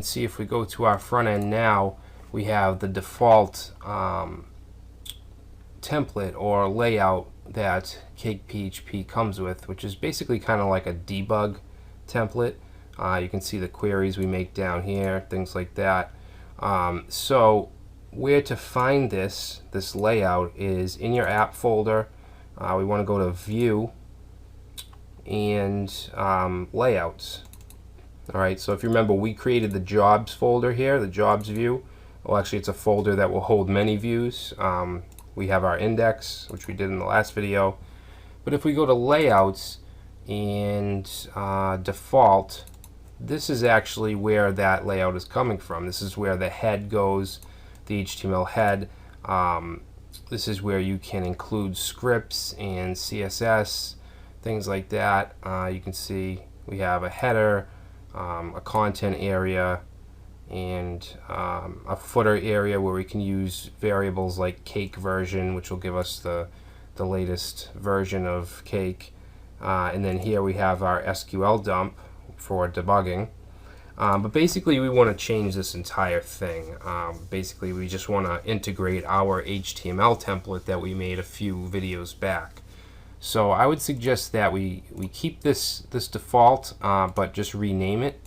See, if we go to our front end now, we have the default template or layout that Cake PHP comes with, which is basically kind of like a debug template. You can see the queries we make down here, things like that. So where to find this layout is in your app folder. We want to go to View and Layouts. Alright, so if you remember, we created the Jobs folder here, the Jobs view. Well, actually, it's a folder that will hold many views. We have our index, which we did in the last video. But if we go to Layouts and Default, this is actually where that layout is coming from. This is where the head goes, the HTML head. This is where you can include scripts and CSS, things like that. You can see we have a header, a content area, and a footer area where we can use variables like cake version, which will give us the latest version of cake. And then here we have our SQL dump for debugging. But basically we want to change this entire thing. Basically we just want to integrate our HTML template that we made a few videos back. So I would suggest that we keep this default, but just rename it.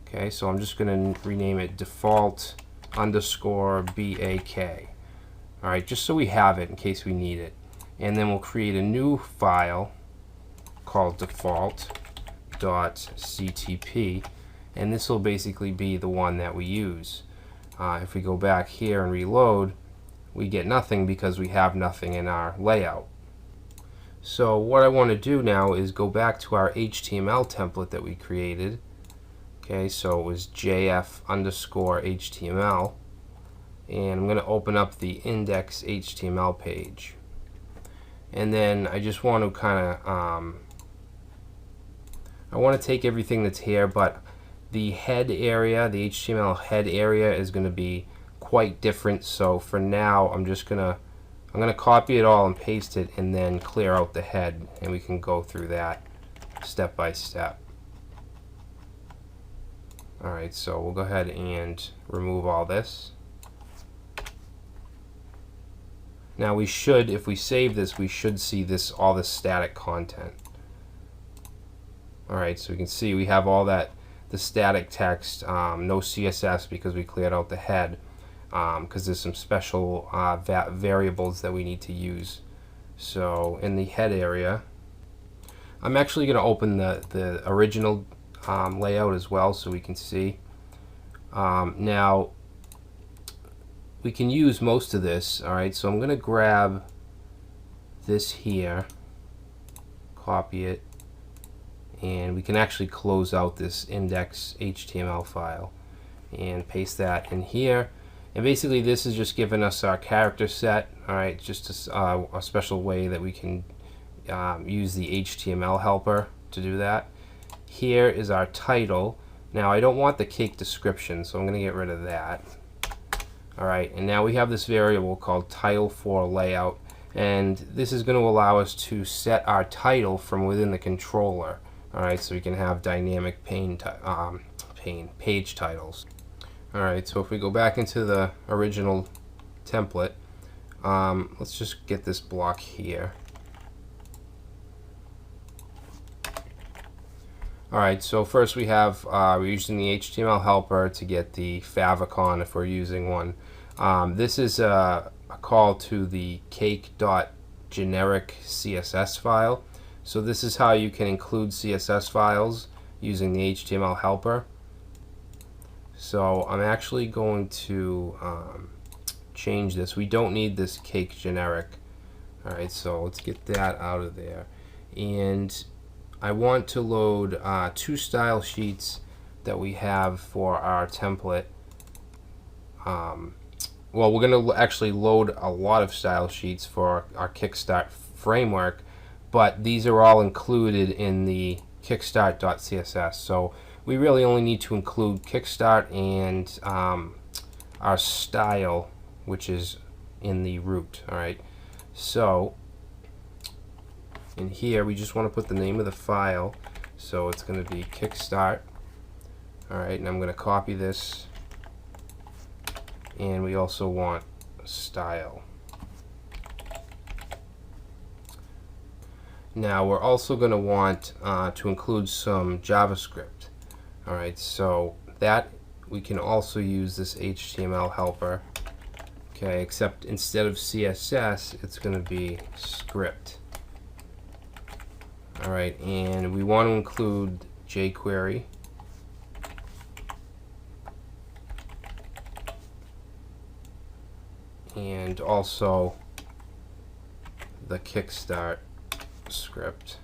Okay, so I'm just going to rename it default underscore BAK. Alright, just so we have it in case we need it. And then we'll create a new file called default.ctp, and this will basically be the one that we use. If we go back here and reload, we get nothing because we have nothing in our layout. So what I want to do now is go back to our HTML template that we created. Okay, so it was JF underscore HTML, and I'm going to open up the index HTML page. And then I just want to kind of I want to take everything that's here, but the head area, the HTML head area, is going to be quite different. So for now, I'm gonna copy it all and paste it, and then clear out the head, and we can go through that step by step. Alright, so we'll go ahead and remove all this. Now we should, if we save this, we should see all this static content. Alright, so we can see we have all that, the static text, no CSS because we cleared out the head, because there's some special variables that we need to use. So in the head area, I'm actually going to open the original layout as well so we can see. Now we can use most of this. Alright, so I'm going to grab this here, copy it, and we can actually close out this index HTML file and paste that in here. And basically this is just giving us our character set. Alright, just a special way that we can use the HTML helper to do that. Here is our title. Now I don't want the cake description, so I'm going to get rid of that. Alright, and now we have this variable called title for layout, and this is going to allow us to set our title from within the controller. Alright, so we can have dynamic page titles. Alright, so if we go back into the original template, let's just get this block here. Alright, so first we have, we're using the HTML helper to get the favicon if we're using one. This is a call to the cake.generic CSS file. So this is how you can include CSS files using the HTML helper. So I'm actually going to change this. We don't need this cake generic. Alright, so let's get that out of there. And I want to load two style sheets that we have for our template. Well, we're going to actually load a lot of style sheets for our Kickstart framework, but these are all included in the kickstart.css. So we really only need to include Kickstart and our style, which is in the root. Alright, so in here we just want to put the name of the file, so it's going to be Kickstart, Alright, and I'm going to copy this, and we also want style. Now we're also going to want to include some JavaScript. Alright, so that we can also use this HTML helper. Okay, except instead of CSS, it's going to be script. Alright, and we want to include jQuery. And also the Kickstart script.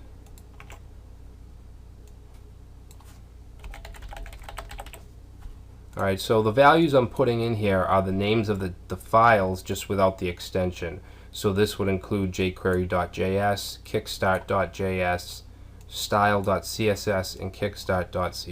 Alright, so the values I'm putting in here are the names of the files just without the extension. So this would include jQuery.js, kickstart.js, style.css, and kickstart.css.